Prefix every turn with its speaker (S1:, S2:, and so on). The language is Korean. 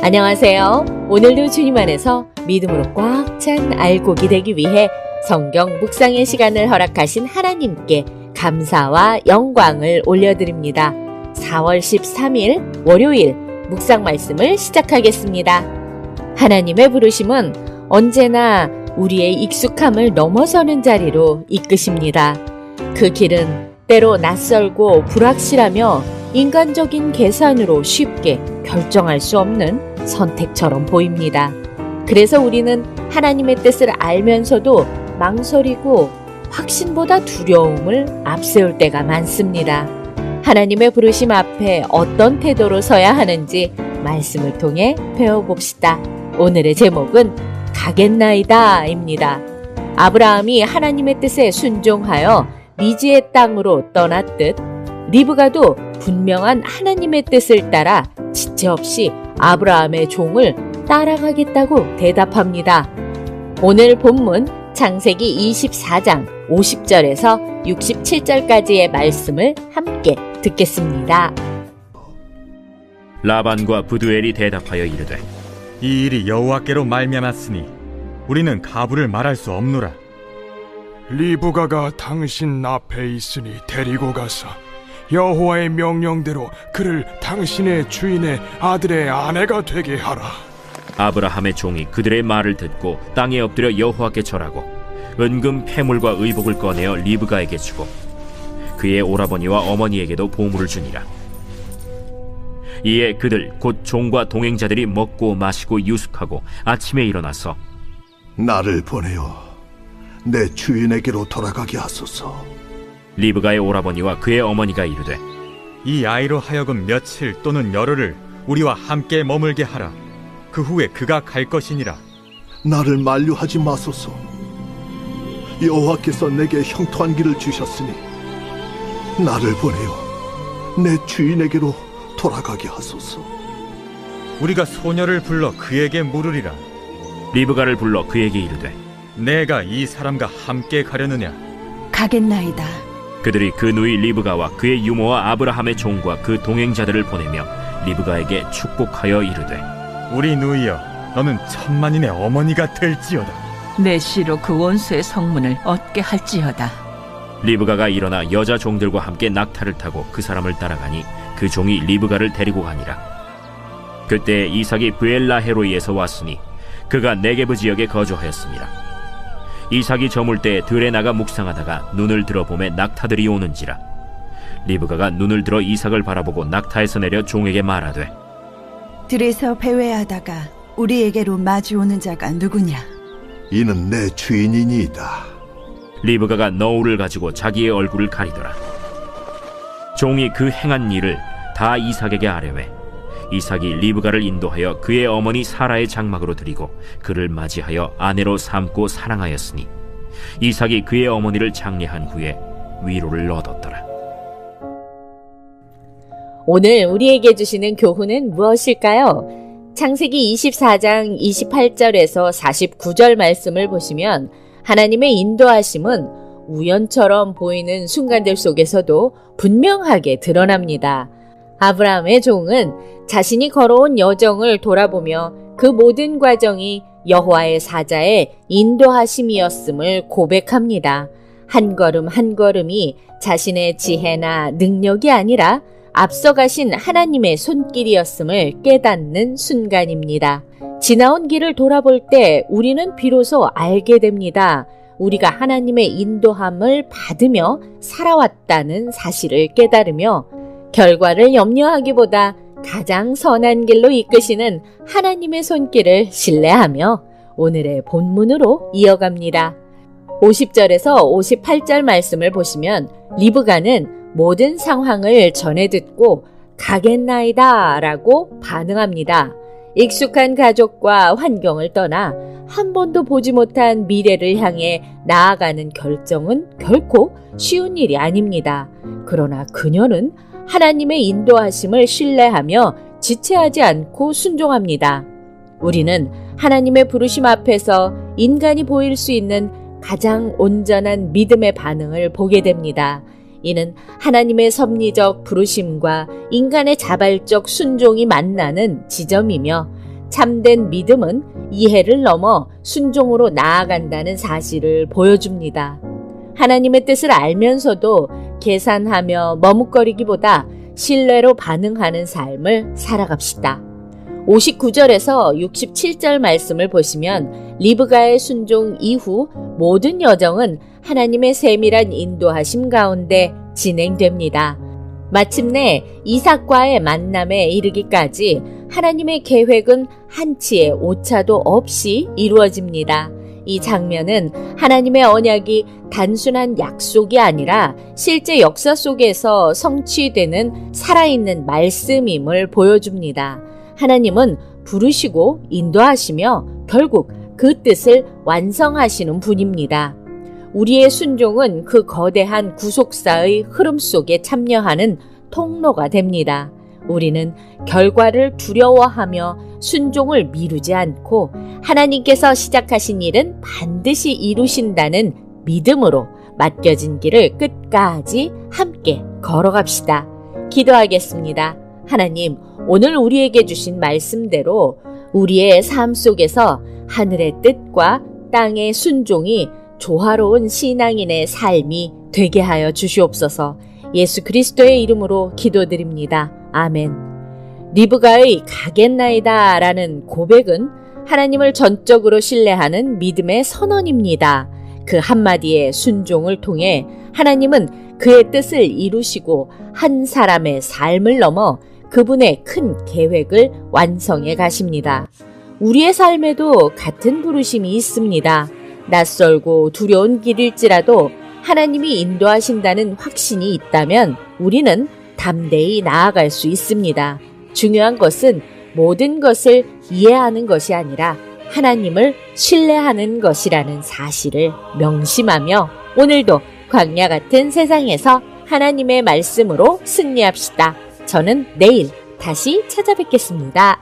S1: 안녕하세요. 오늘도 주님 안에서 믿음으로 꽉 찬 알곡이 되기 위해 성경 묵상의 시간을 허락하신 하나님께 감사와 영광을 올려드립니다. 4월 13일 월요일 묵상 말씀을 시작하겠습니다. 하나님의 부르심은 언제나 우리의 익숙함을 넘어서는 자리로 이끄십니다. 그 길은 때로 낯설고 불확실하며 인간적인 계산으로 쉽게 결정할 수 없는 선택처럼 보입니다. 그래서 우리는 하나님의 뜻을 알면서도 망설이고 확신보다 두려움을 앞세울 때가 많습니다. 하나님의 부르심 앞에 어떤 태도로 서야 하는지 말씀을 통해 배워봅시다. 오늘의 제목은 가겠나이다입니다. 아브라함이 하나님의 뜻에 순종하여 미지의 땅으로 떠났듯 리브가도 분명한 하나님의 뜻을 따라 지체 없이 아브라함의 종을 따라가겠다고 대답합니다. 오늘 본문 창세기 24장 50절에서 67절까지의 말씀을 함께 듣겠습니다.
S2: 라반과 부두엘이 대답하여 이르되
S3: 이 일이 여호와께로 말미암았으니 우리는 가부를 말할 수 없노라.
S4: 리브가가 당신 앞에 있으니 데리고 가서 여호와의 명령대로 그를 당신의 주인의 아들의 아내가 되게 하라.
S2: 아브라함의 종이 그들의 말을 듣고 땅에 엎드려 여호와께 절하고 은금 패물과 의복을 꺼내어 리브가에게 주고 그의 오라버니와 어머니에게도 보물을 주니라. 이에 그들 곧 종과 동행자들이 먹고 마시고 유숙하고 아침에 일어나서
S5: 나를 보내어 내 주인에게로 돌아가게 하소서.
S2: 리브가의 오라버니와 그의 어머니가 이르되
S3: 이 아이로 하여금 며칠 또는 열흘을 우리와 함께 머물게 하라. 그 후에 그가 갈 것이니라.
S5: 나를 만류하지 마소서. 여호와께서 내게 형통한 길을 주셨으니 나를 보내어 내 주인에게로 돌아가게 하소서.
S3: 우리가 소녀를 불러 그에게 물으리라.
S2: 리브가를 불러 그에게 이르되
S3: 내가 이 사람과 함께 가려느냐?
S6: 가겠나이다.
S2: 그들이 그 누이 리브가와 그의 유모와 아브라함의 종과 그 동행자들을 보내며 리브가에게 축복하여 이르되
S3: 우리 누이여, 너는 천만인의 어머니가 될지어다.
S6: 내 씨로 그 원수의 성문을 얻게 할지어다.
S2: 리브가가 일어나 여자 종들과 함께 낙타를 타고 그 사람을 따라가니 그 종이 리브가를 데리고 가니라. 그때 이삭이 브엘라헤로이에서 왔으니 그가 네게브 지역에 거주하였습니다. 이삭이 저물 때 들에 나가 묵상하다가 눈을 들어보매 낙타들이 오는지라. 리브가가 눈을 들어 이삭을 바라보고 낙타에서 내려 종에게 말하되
S7: 들에서 배회하다가 우리에게로 마주오는 자가 누구냐?
S5: 이는 내 주인이니이다.
S2: 리브가가 너울을 가지고 자기의 얼굴을 가리더라. 종이 그 행한 일을 다 이삭에게 아뢰매 이삭이 리브가를 인도하여 그의 어머니 사라의 장막으로 드리고 그를 맞이하여 아내로 삼고 사랑하였으니 이삭이 그의 어머니를 장례한 후에 위로를 얻었더라.
S1: 오늘 우리에게 주시는 교훈은 무엇일까요? 창세기 24장 28절에서 49절 말씀을 보시면 하나님의 인도하심은 우연처럼 보이는 순간들 속에서도 분명하게 드러납니다. 아브라함의 종은 자신이 걸어온 여정을 돌아보며 그 모든 과정이 여호와의 사자의 인도하심이었음을 고백합니다. 한 걸음 한 걸음이 자신의 지혜나 능력이 아니라 앞서가신 하나님의 손길이었음을 깨닫는 순간입니다. 지나온 길을 돌아볼 때 우리는 비로소 알게 됩니다. 우리가 하나님의 인도함을 받으며 살아왔다는 사실을 깨달으며 결과를 염려하기보다 가장 선한 길로 이끄시는 하나님의 손길을 신뢰하며 오늘의 본문으로 이어갑니다. 50절에서 58절 말씀을 보시면 리브가는 모든 상황을 전해 듣고 가겠나이다 라고 반응합니다. 익숙한 가족과 환경을 떠나 한 번도 보지 못한 미래를 향해 나아가는 결정은 결코 쉬운 일이 아닙니다. 그러나 그녀는 하나님의 인도하심을 신뢰하며 지체하지 않고 순종합니다. 우리는 하나님의 부르심 앞에서 인간이 보일 수 있는 가장 온전한 믿음의 반응을 보게 됩니다. 이는 하나님의 섭리적 부르심과 인간의 자발적 순종이 만나는 지점이며 참된 믿음은 이해를 넘어 순종으로 나아간다는 사실을 보여줍니다. 하나님의 뜻을 알면서도 계산하며 머뭇거리기보다 신뢰로 반응하는 삶을 살아갑시다. 59절에서 67절 말씀을 보시면 리브가의 순종 이후 모든 여정은 하나님의 세밀한 인도하심 가운데 진행됩니다. 마침내 이삭과의 만남에 이르기까지 하나님의 계획은 한치의 오차도 없이 이루어집니다. 이 장면은 하나님의 언약이 단순한 약속이 아니라 실제 역사 속에서 성취되는 살아있는 말씀임을 보여줍니다. 하나님은 부르시고 인도하시며 결국 그 뜻을 완성하시는 분입니다. 우리의 순종은 그 거대한 구속사의 흐름 속에 참여하는 통로가 됩니다. 우리는 결과를 두려워하며 순종을 미루지 않고 하나님께서 시작하신 일은 반드시 이루신다는 믿음으로 맡겨진 길을 끝까지 함께 걸어갑시다. 기도하겠습니다. 하나님, 오늘 우리에게 주신 말씀대로 우리의 삶 속에서 하늘의 뜻과 땅의 순종이 조화로운 신앙인의 삶이 되게 하여 주시옵소서. 예수 그리스도의 이름으로 기도드립니다. 아멘. 리브가의 가겠나이다 라는 고백은 하나님을 전적으로 신뢰하는 믿음의 선언입니다. 그 한마디의 순종을 통해 하나님은 그의 뜻을 이루시고 한 사람의 삶을 넘어 그분의 큰 계획을 완성해 가십니다. 우리의 삶에도 같은 부르심이 있습니다. 낯설고 두려운 길일지라도 하나님이 인도하신다는 확신이 있다면 우리는 담대히 나아갈 수 있습니다. 중요한 것은 모든 것을 이해하는 것이 아니라 하나님을 신뢰하는 것이라는 사실을 명심하며 오늘도 광야 같은 세상에서 하나님의 말씀으로 승리합시다. 저는 내일 다시 찾아뵙겠습니다.